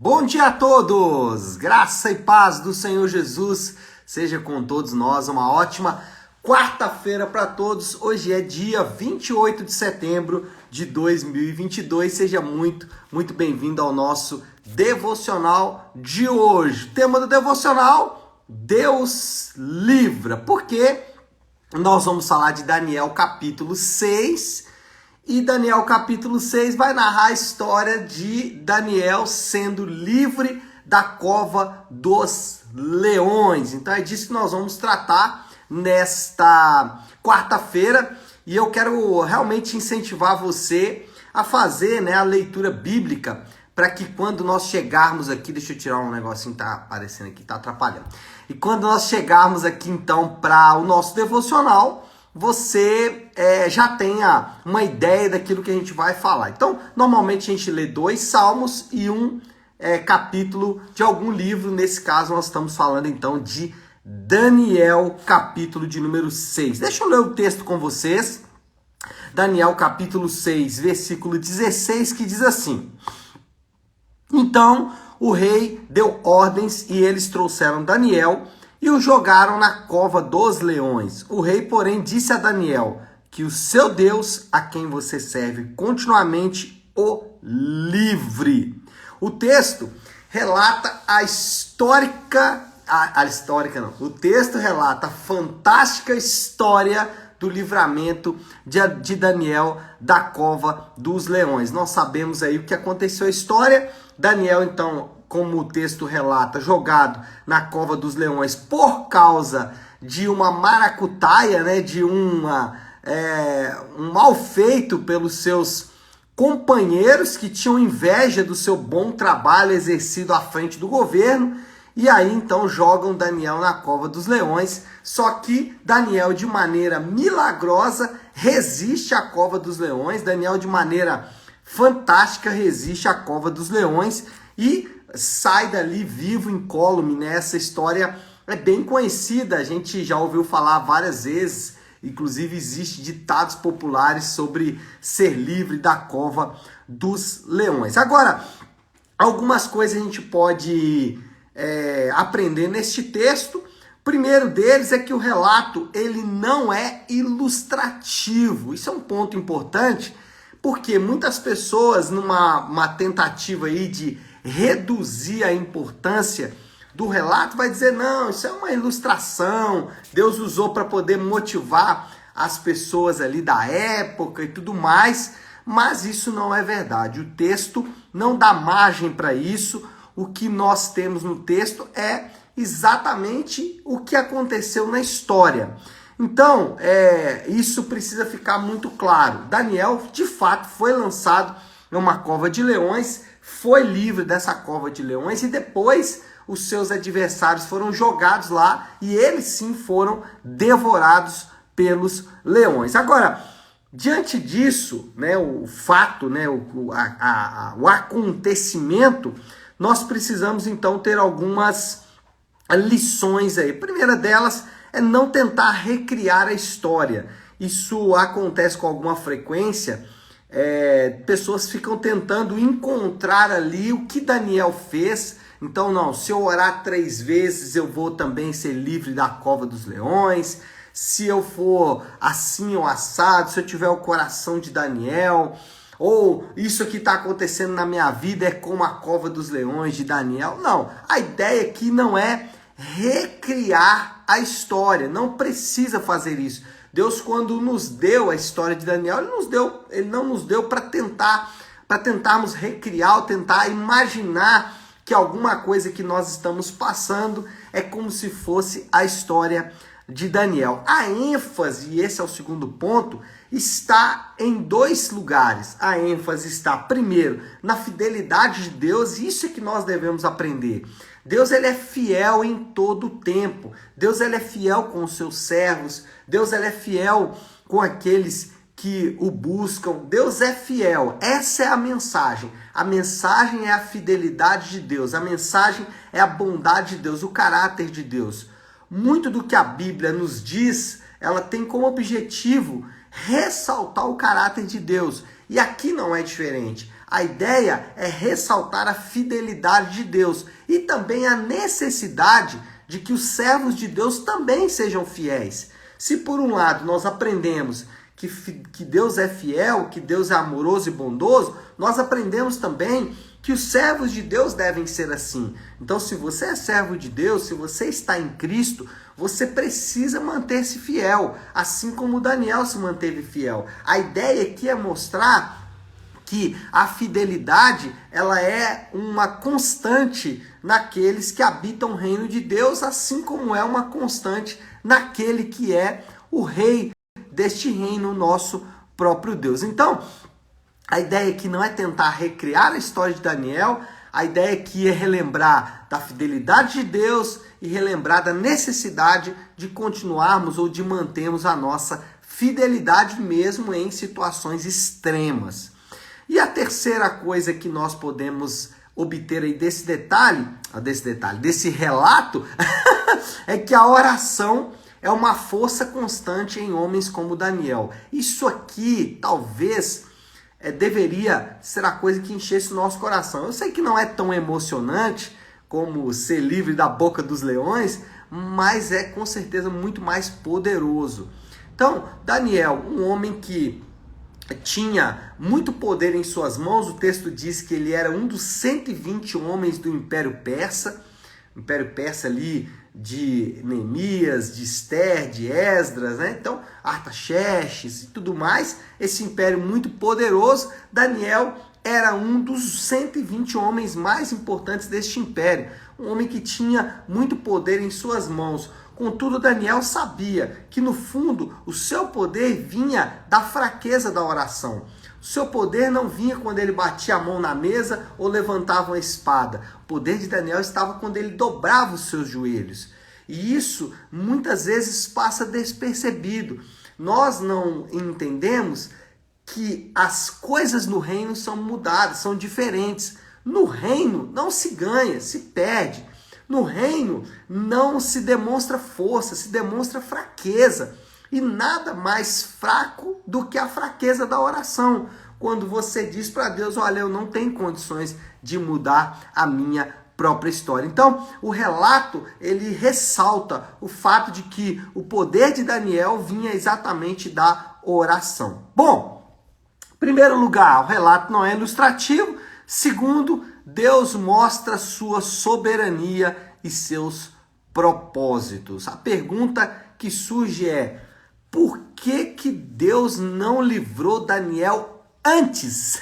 Bom dia a todos! Graça e paz do Senhor Jesus seja com todos nós. Uma ótima quarta-feira para todos. Hoje é dia 28 de setembro de 2022. Seja muito bem-vindo ao nosso devocional de hoje. O tema do devocional: Deus livra. Porque nós vamos falar de Daniel capítulo 6. E Daniel capítulo 6 vai narrar a história de Daniel sendo livre da cova dos leões. Então é disso que nós vamos tratar nesta quarta-feira. E eu quero realmente incentivar você a fazer, a leitura bíblica, para que quando nós chegarmos aqui, deixa eu tirar um negocinho que tá aparecendo aqui, tá atrapalhando. E quando nós chegarmos aqui então para o nosso devocional, você já tenha uma ideia daquilo que a gente vai falar. Então, normalmente a gente lê 2 salmos e um capítulo de algum livro. Nesse caso, nós estamos falando então de Daniel, capítulo de número 6. Deixa eu ler o texto com vocês. Daniel, capítulo 6, versículo 16, que diz assim: Então o rei deu ordens e eles trouxeram Daniel e o jogaram na cova dos leões. O rei, porém, disse a Daniel que o seu Deus, a quem você serve continuamente, o livre. O texto relata o texto relata a fantástica história do livramento de Daniel da cova dos leões. Nós sabemos aí o que aconteceu a história. Daniel, então, como o texto relata, jogado na cova dos leões por causa de uma maracutaia, de um mal feito pelos seus companheiros que tinham inveja do seu bom trabalho exercido à frente do governo. E aí então jogam Daniel na cova dos leões, só que Daniel de maneira milagrosa resiste à cova dos leões. Daniel de maneira fantástica resiste à cova dos leões e sai dali vivo, incólume, Essa história é bem conhecida, a gente já ouviu falar várias vezes, inclusive existem ditados populares sobre ser livre da cova dos leões. Agora, algumas coisas a gente pode aprender neste texto. O primeiro deles é que o relato ele não é ilustrativo. Isso é um ponto importante, porque muitas pessoas, numa tentativa aí de reduzir a importância do relato, vai dizer, não, isso é uma ilustração, Deus usou para poder motivar as pessoas ali da época e tudo mais, mas isso não é verdade. O texto não dá margem para isso. O que nós temos no texto é exatamente o que aconteceu na história. Então, isso precisa ficar muito claro. Daniel, de fato, foi lançado em uma cova de leões, foi livre dessa cova de leões e depois os seus adversários foram jogados lá e eles sim foram devorados pelos leões. Agora, diante disso, o fato, o acontecimento, nós precisamos então ter algumas lições aí. A primeira delas é não tentar recriar a história. Isso acontece com alguma frequência. Pessoas ficam tentando encontrar ali o que Daniel fez. Então, não, se eu orar 3 vezes, eu vou também ser livre da cova dos leões. Se eu for assim ou assado, se eu tiver o coração de Daniel, ou isso que está acontecendo na minha vida é como a cova dos leões de Daniel. Não, a ideia aqui não é recriar a história, não precisa fazer isso. Deus, quando nos deu a história de Daniel, ele não nos deu para tentarmos recriar ou tentar imaginar que alguma coisa que nós estamos passando é como se fosse a história de Daniel. A ênfase, e esse é o segundo ponto, está em 2 lugares. A ênfase está, primeiro, na fidelidade de Deus, e isso é que nós devemos aprender. Deus, ele é fiel em todo o tempo. Deus, ele é fiel com os seus servos. Deus, ele é fiel com aqueles que o buscam. Deus é fiel. Essa é a mensagem. A mensagem é a fidelidade de Deus. A mensagem é a bondade de Deus, o caráter de Deus. Muito do que a Bíblia nos diz, ela tem como objetivo ressaltar o caráter de Deus. E aqui não é diferente. A ideia é ressaltar a fidelidade de Deus e também a necessidade de que os servos de Deus também sejam fiéis. Se por um lado nós aprendemos que Deus é fiel, que Deus é amoroso e bondoso, nós aprendemos também que os servos de Deus devem ser assim. Então, se você é servo de Deus, se você está em Cristo, você precisa manter-se fiel, assim como Daniel se manteve fiel. A ideia aqui é mostrar que a fidelidade, ela é uma constante naqueles que habitam o reino de Deus, assim como é uma constante naquele que é o rei deste reino, nosso próprio Deus. Então, a ideia aqui não é tentar recriar a história de Daniel, a ideia aqui é relembrar da fidelidade de Deus e relembrar da necessidade de continuarmos ou de mantermos a nossa fidelidade mesmo em situações extremas. E a terceira coisa que nós podemos obter aí desse relato, é que a oração é uma força constante em homens como Daniel. Isso aqui, talvez, deveria ser a coisa que enchesse o nosso coração. Eu sei que não é tão emocionante como ser livre da boca dos leões, mas é com certeza muito mais poderoso. Então, Daniel, um homem que tinha muito poder em suas mãos, o texto diz que ele era um dos 120 homens do Império Persa, ali de Neemias, de Ester, de Esdras, né? Então, Artaxerxes e tudo mais, esse império muito poderoso. Daniel era um dos 120 homens mais importantes deste império, um homem que tinha muito poder em suas mãos. Contudo, Daniel sabia que, no fundo, o seu poder vinha da fraqueza da oração. O seu poder não vinha quando ele batia a mão na mesa ou levantava uma espada. O poder de Daniel estava quando ele dobrava os seus joelhos. E isso, muitas vezes, passa despercebido. Nós não entendemos que as coisas no reino são mudadas, são diferentes. No reino não se ganha, se perde. No reino não se demonstra força, se demonstra fraqueza. E nada mais fraco do que a fraqueza da oração. Quando você diz para Deus, olha, eu não tenho condições de mudar a minha própria história. Então, o relato, ele ressalta o fato de que o poder de Daniel vinha exatamente da oração. Bom, em primeiro lugar, o relato não é ilustrativo. Segundo, Deus mostra sua soberania e seus propósitos. A pergunta que surge é: por que Deus não livrou Daniel antes?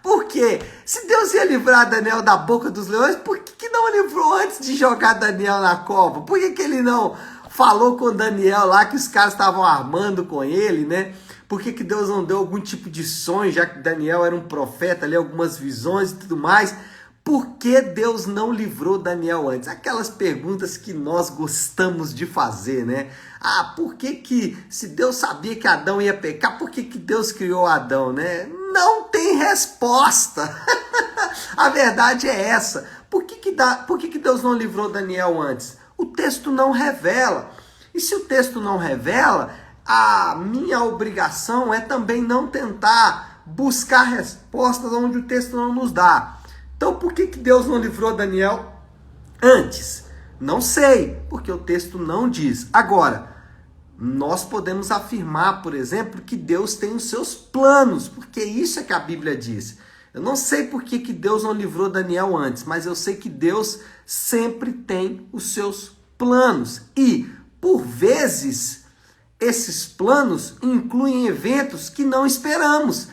Por quê? Se Deus ia livrar Daniel da boca dos leões, por que não livrou antes de jogar Daniel na cova? Por que ele não falou com Daniel lá que os caras estavam armando com ele, né? Por que Deus não deu algum tipo de sonho, já que Daniel era um profeta, ali algumas visões e tudo mais? Por que Deus não livrou Daniel antes? Aquelas perguntas que nós gostamos de fazer, né? Por que se Deus sabia que Adão ia pecar, por que Deus criou Adão, né? Não tem resposta. A verdade é essa. Por que Deus não livrou Daniel antes? O texto não revela. E se o texto não revela, a minha obrigação é também não tentar buscar respostas onde o texto não nos dá. Então, por que Deus não livrou Daniel antes? Não sei, porque o texto não diz. Agora, nós podemos afirmar, por exemplo, que Deus tem os seus planos, porque isso é que a Bíblia diz. Eu não sei por que Deus não livrou Daniel antes, mas eu sei que Deus sempre tem os seus planos. E, por vezes, esses planos incluem eventos que não esperamos.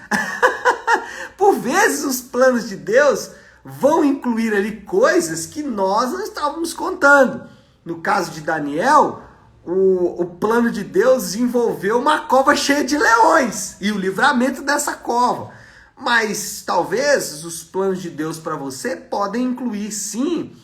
Por vezes, os planos de Deus vão incluir ali coisas que nós não estávamos contando. No caso de Daniel, o plano de Deus envolveu uma cova cheia de leões e o livramento dessa cova. Mas talvez os planos de Deus para você podem incluir, sim,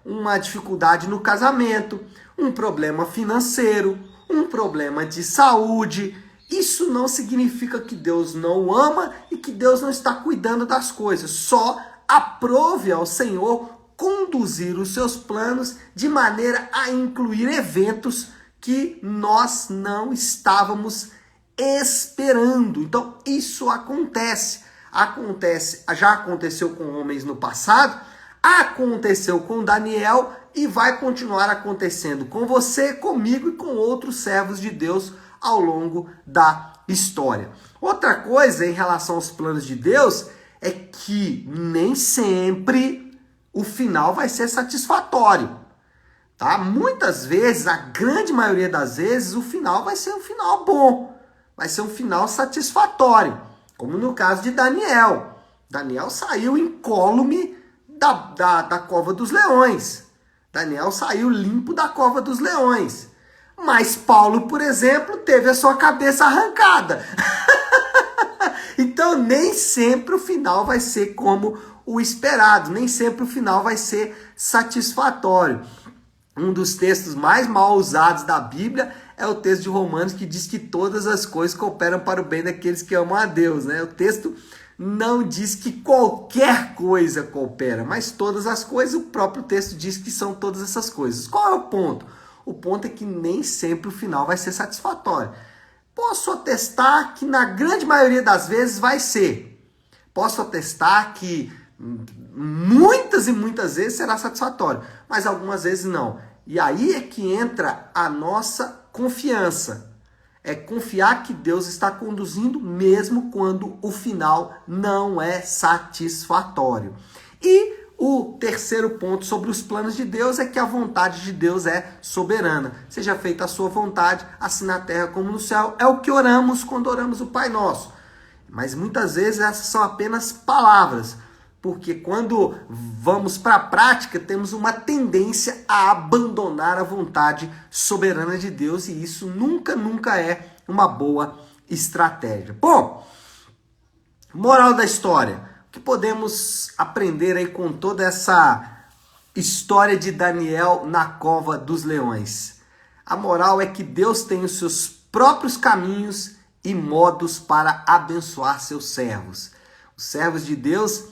uma dificuldade no casamento, um problema financeiro, um problema de saúde. Isso não significa que Deus não ama e que Deus não está cuidando das coisas. Só aprove ao Senhor conduzir os seus planos de maneira a incluir eventos que nós não estávamos esperando. Então, isso acontece. Já aconteceu com homens no passado, aconteceu com Daniel e vai continuar acontecendo com você, comigo e com outros servos de Deus ao longo da história. Outra coisa em relação aos planos de Deus é que nem sempre o final vai ser satisfatório, tá? Muitas vezes, a grande maioria das vezes, o final vai ser um final bom, vai ser um final satisfatório, como no caso de Daniel. Daniel saiu incólume da cova dos leões. Daniel saiu limpo da cova dos leões. Mas Paulo, por exemplo, teve a sua cabeça arrancada. Então, nem sempre o final vai ser como o esperado. Nem sempre o final vai ser satisfatório. Um dos textos mais mal usados da Bíblia é o texto de Romanos, que diz que todas as coisas cooperam para o bem daqueles que amam a Deus, né? O texto não diz que qualquer coisa coopera, mas todas as coisas, o próprio texto diz que são todas essas coisas. Qual é o ponto? O ponto é que nem sempre o final vai ser satisfatório. Posso atestar que na grande maioria das vezes vai ser. Posso atestar que muitas e muitas vezes será satisfatório, mas algumas vezes não. E aí é que entra a nossa confiança. É confiar que Deus está conduzindo mesmo quando o final não é satisfatório. E o terceiro ponto sobre os planos de Deus é que a vontade de Deus é soberana. Seja feita a sua vontade, assim na terra como no céu. É o que oramos quando oramos o Pai Nosso. Mas muitas vezes essas são apenas palavras, porque quando vamos para a prática, temos uma tendência a abandonar a vontade soberana de Deus, e isso nunca é uma boa estratégia. Bom, moral da história. O que podemos aprender aí com toda essa história de Daniel na cova dos leões? A moral é que Deus tem os seus próprios caminhos e modos para abençoar seus servos. Os servos de Deus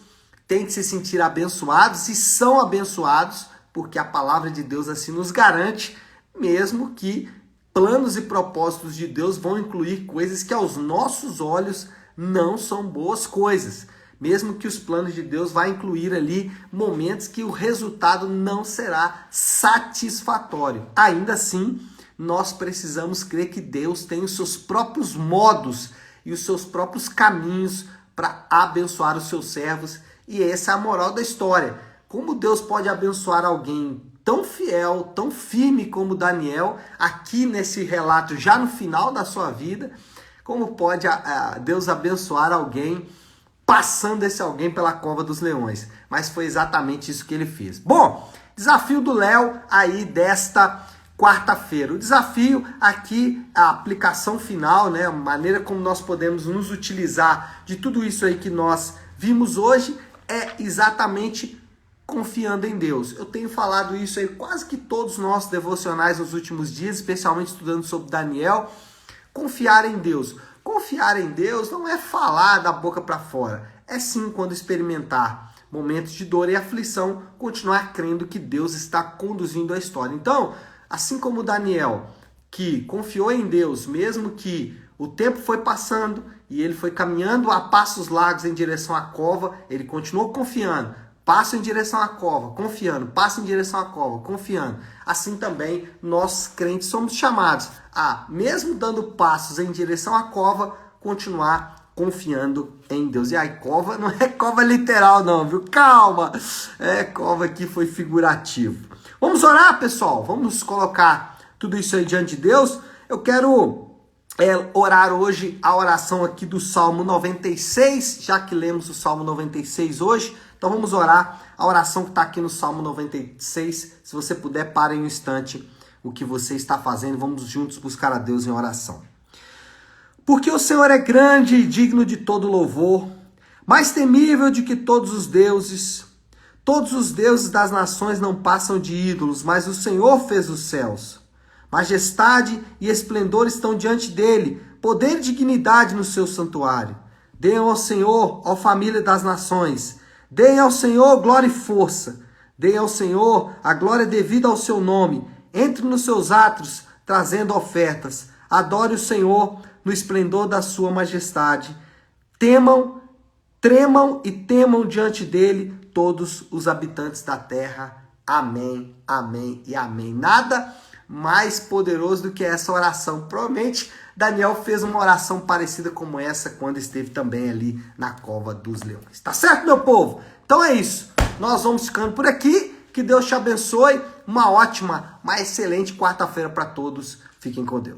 têm que se sentir abençoados e são abençoados porque a palavra de Deus assim nos garante, mesmo que planos e propósitos de Deus vão incluir coisas que aos nossos olhos não são boas coisas. Mesmo que os planos de Deus vão incluir ali momentos que o resultado não será satisfatório. Ainda assim, nós precisamos crer que Deus tem os seus próprios modos e os seus próprios caminhos para abençoar os seus servos. E essa é a moral da história. Como Deus pode abençoar alguém tão fiel, tão firme como Daniel, aqui nesse relato, já no final da sua vida, como pode Deus abençoar alguém passando esse alguém pela cova dos leões? Mas foi exatamente isso que ele fez. Bom, desafio do Léo aí desta quarta-feira. O desafio aqui, a aplicação final, né, a maneira como nós podemos nos utilizar de tudo isso aí que nós vimos hoje, é exatamente confiando em Deus. Eu tenho falado isso aí quase que todos os nossos devocionais nos últimos dias, especialmente estudando sobre Daniel. Confiar em Deus. Confiar em Deus não é falar da boca para fora. É sim, quando experimentar momentos de dor e aflição, continuar crendo que Deus está conduzindo a história. Então, assim como Daniel, que confiou em Deus, mesmo que o tempo foi passando e ele foi caminhando a passos largos em direção à cova, ele continuou confiando. Passo em direção à cova, confiando. Passo em direção à cova, confiando. Assim também, nós crentes somos chamados a, mesmo dando passos em direção à cova, continuar confiando em Deus. E aí, cova não é cova literal não, viu? Calma! É cova que foi figurativo. Vamos orar, pessoal? Vamos colocar tudo isso aí diante de Deus? Eu quero orar hoje a oração aqui do Salmo 96, já que lemos o Salmo 96 hoje. Então vamos orar a oração que está aqui no Salmo 96. Se você puder, pare um instante o que você está fazendo. Vamos juntos buscar a Deus em oração. Porque o Senhor é grande e digno de todo louvor, mais temível de que todos os deuses. Todos os deuses das nações não passam de ídolos, mas o Senhor fez os céus. Majestade e esplendor estão diante dele, poder e dignidade no seu santuário. Deem ao Senhor, ó família das nações. Deem ao Senhor glória e força. Deem ao Senhor a glória devida ao seu nome. Entre nos seus átrios, trazendo ofertas. Adore o Senhor, no esplendor da sua majestade. Temam, tremam e temam diante dele todos os habitantes da terra. Amém, amém e amém. Nada mais poderoso do que essa oração. Provavelmente Daniel fez uma oração parecida como essa quando esteve também ali na cova dos leões. Tá certo, meu povo? Então é isso. Nós vamos ficando por aqui. Que Deus te abençoe. Uma ótima, uma excelente quarta-feira para todos. Fiquem com Deus.